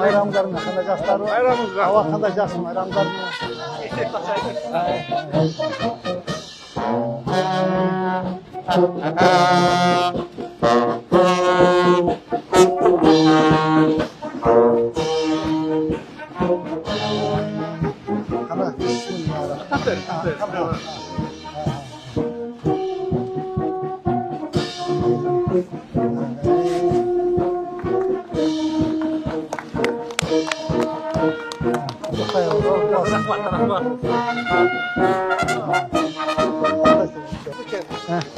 Bayramlarına qanday jaqlar? Havo qanday jaqsi bayramlarına?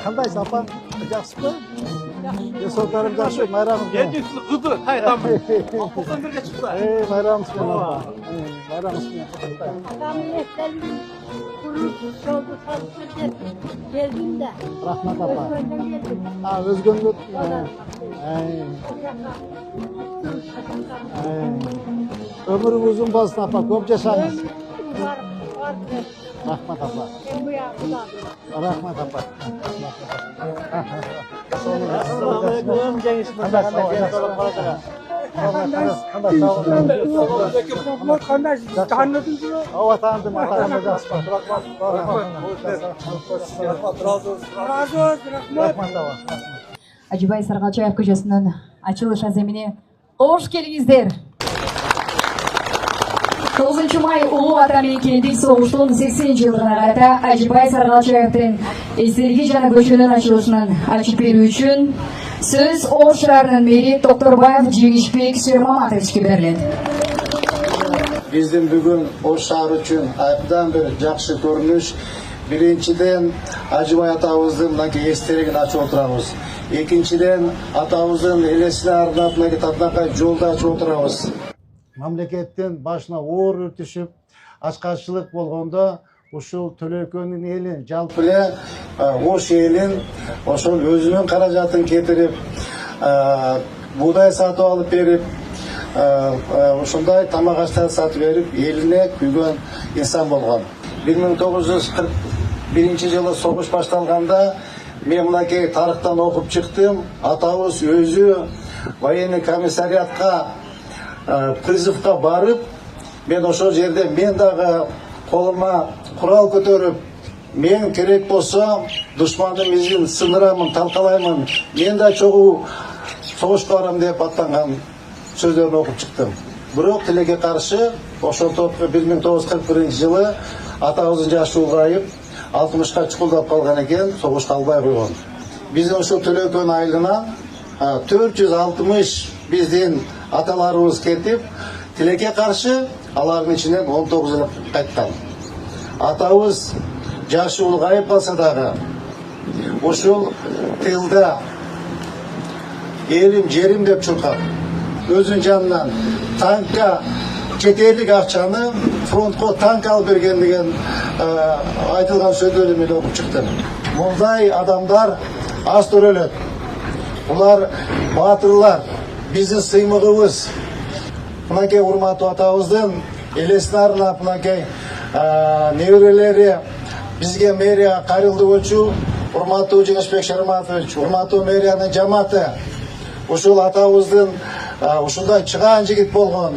Qanday sapar yaxshimi? Yo'qotlarim yaxshi, bayramim. Endi qudi, hay tamam. 91 ga chiqdi. Bayramimiz bilan. Bayramimiz bilan. Geldim de. Rahmat apa. Özgön'den geldim. Ha, Özgön'den. Ömrüm uzun olsun apa, ko'p yaşayınız. Rahmat apa. Rahmat apa. Assalomualaikum, jangishimiz qanday tanidingizmi? Havo tanıdım apa. Rahmat apa. Acıbay Sarıgalçayev köşesinin açılış azimini hoş geldinizler. 9 may Ulu Vatan Mekendek soğuştuğun 80 yılına qarata Acıbay Sarıgalçayev'den esteligi jana köşünün açılışının açıp berүү üçün söz oğuşlarının meri Doktorbayev Jengişbek Sürmamatovичке beriledi. Биздин бүгүн Ош шаары үчүн абдан бир жакшы көрүнүш. Биринчиден Ажыбай атабыздын мынакей эстелигин ачып отурабыз. Экинчиден атабыздын элесине арнап мынакей татынакай жолду ачып отурабыз. Мамлекеттен башына оор өтүшүп, ачкаччылык болгондо ушул Төлөкөнүн элин, жалпы эле Ош элин ошол өзүнүн каражатын кетирип, буудай сатып алып берип, ушундай тамак аштар сатып берип, элине күйгөн инсан болгон. 1941-жылы согуш башталганда мен мынакей тарыхтан окуп чыктым. Атабыз өзү военный комиссариатка призывка барып, мен ошол жерде мен дагы колума курал көтөрүп, мен керек болсо душмандын изин сындырамын, талкалаймын, мен да чогуу согушка барам деп аттанган сөздөрүн окуп чыктым. Бирок тилекке каршы ошол 1941-жылы атабыздын жашы улгайып 60-ка чукулдап калган экен, согушка албай койгон. Биздин ошол Төлөкөн айылына 460 биздин аталарыбыз кетип, тилекке каршы алардын ичинен 19 кайткан. Атабыз жашы улгайып калса дагы ушул тылда элим жерим деп чуркап, өзүнүн жанынан танкка четерлик акчаны фронтко танк алып берген деген айтылган сөздөрдү мен окуп чыктым. Мындай адамдар аз төрөлөт. Булар баатырлар, биздин сыймыгыбыз. Мынакей урматтуу атабыздын элесине арнап мынакей неберелери бизге мэрия кайрылды көчү, урматтуу Жеңишбек Шерматович, урматтуу мэриянын жамааты. Ушул атабыздын ушундай чыгаан жигит болгон,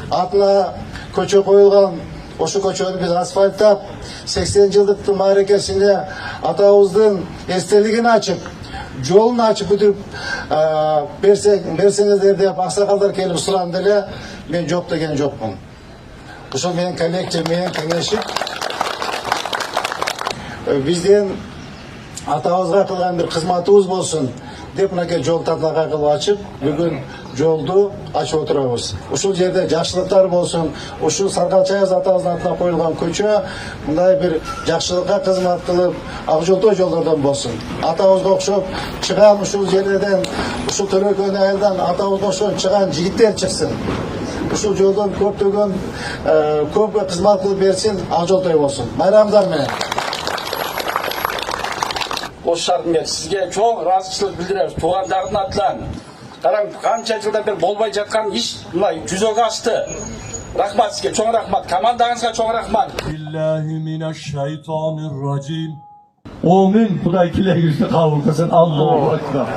атына көчө коюлган, ошол көчөнү биз асфальттап 80 жылдыктын мааракесинде атабыздын эстелигин ачып, жолун ачып бүтүп берсеңиздер деп аксакалдар келип суранды эле, мен жок деген жокмун. Ошол менен коллектив менен кеңешип бизден атабызга кылган бир кызматыбыз болсун деп мынакей жол татынакай кылып ачып, бүгүн жолду ачып отурабыз. Ушул жерде жакшылыктар болсун, ушул Саргалчаев атабыздын атына коюлган көчө мындай бир жакшылыкка кызмат кылып, ак жолдоо жолдордон болсун. Атабызга окшоп чыган ушул жерлерден, ушул Төлөкөн айылдан атабызга окшоп чыган жигиттер чыксын. Ушул жолдон көптөгөн көпкө кызмат кылып берсин, ак жолдой болсун. Байрамдар менен. Ош шаарында сизге чоң ыраазычылык билдиребиз. Туугандардын атынан караң канча жылдан бери болбой жаткан иш мындай жүзөгө ашты. Рахмат сизге, чоң рахмат. Командаңызга чоң рахмат. Billahi mineşşeytanirracim. Amin. Xudoy tilagingizни qabul qilsin. Allohu akbar.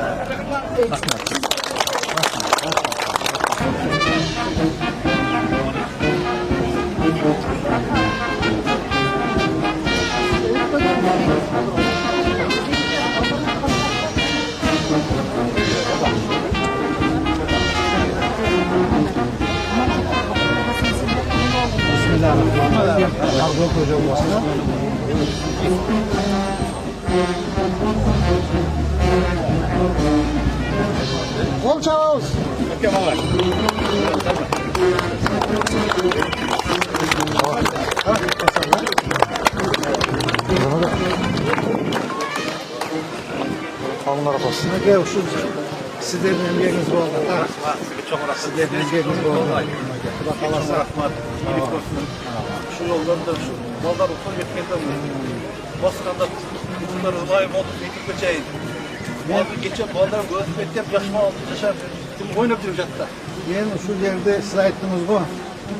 Bismillahirrahmanirrahim. Argo koca olmasına. Kol çavuz. Alınlar basın. Gel şu sizlerin emeğiniz bu oldu. Sizlerin emeğiniz bu oldu. Bakalım rahmat. Şu yollarda şu mallar usul yetkende mi? Baskanda bunlar layık oldu eğitim geçeyim. Ben geçen ballar göğüsmektep yaşma aldı yaşar. Oynap durmuş hatta. Men şu yerde siz aytdınız bu.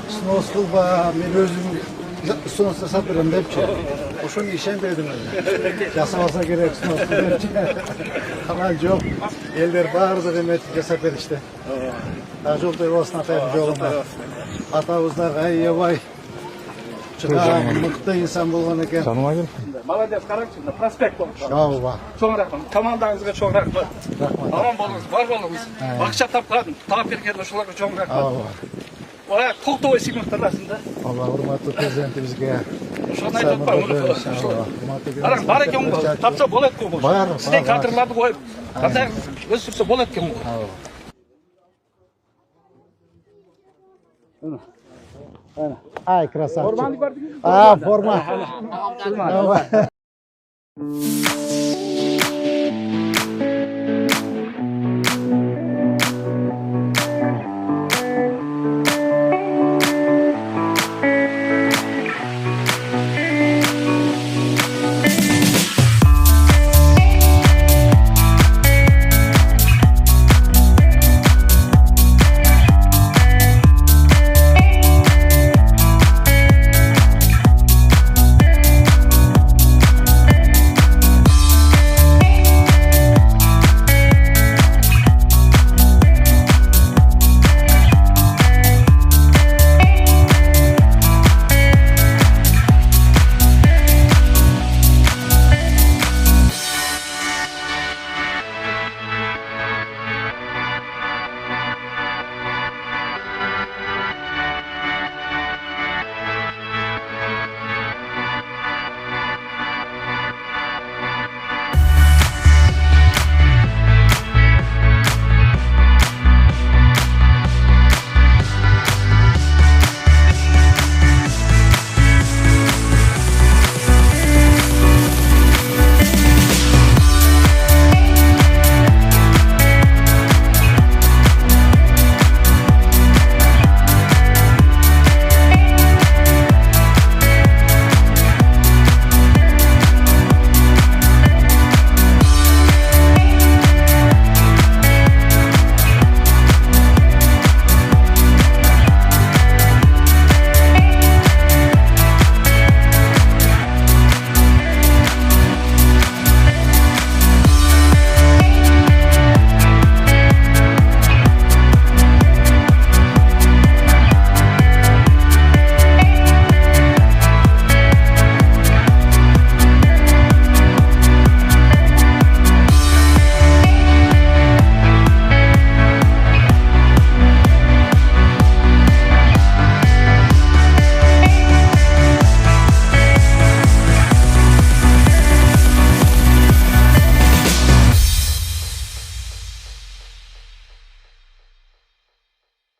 Snos kılba, men özüm snos satarım depçi. Oşun işen berdim öyle. Jasamasa gerek snos depçi. Aman yok. Eller bardı demet jasap berişti. Ha jolda olsun atayım jolunda. Atabızlar ay Çıkar, mıkta insan bulgan eken. Молодец, qarangchi, prospekt olmuş. Sağ ol bak. Çoğun rahmat. Komandangizga çoğun rahmat. Rahmat. Aman bo'lingіз, bor bo'lingіз. Vaqtcha topgan, topib bergan shularga çoğun rahmat. Sağ ol bak. Oya to'xtov signallarasida. Allah hurmatli prezidentimizga. Shuni aytib qo'yaman. Qarang, bar ekan bu. Topsa bo'ladi-ku bu. Sizning kadrlarni qo'yib, qanday o'z tursa bo'ladi-ku bu. Ay krasavчик. Formanlik bordingiz? Forma.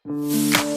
Thank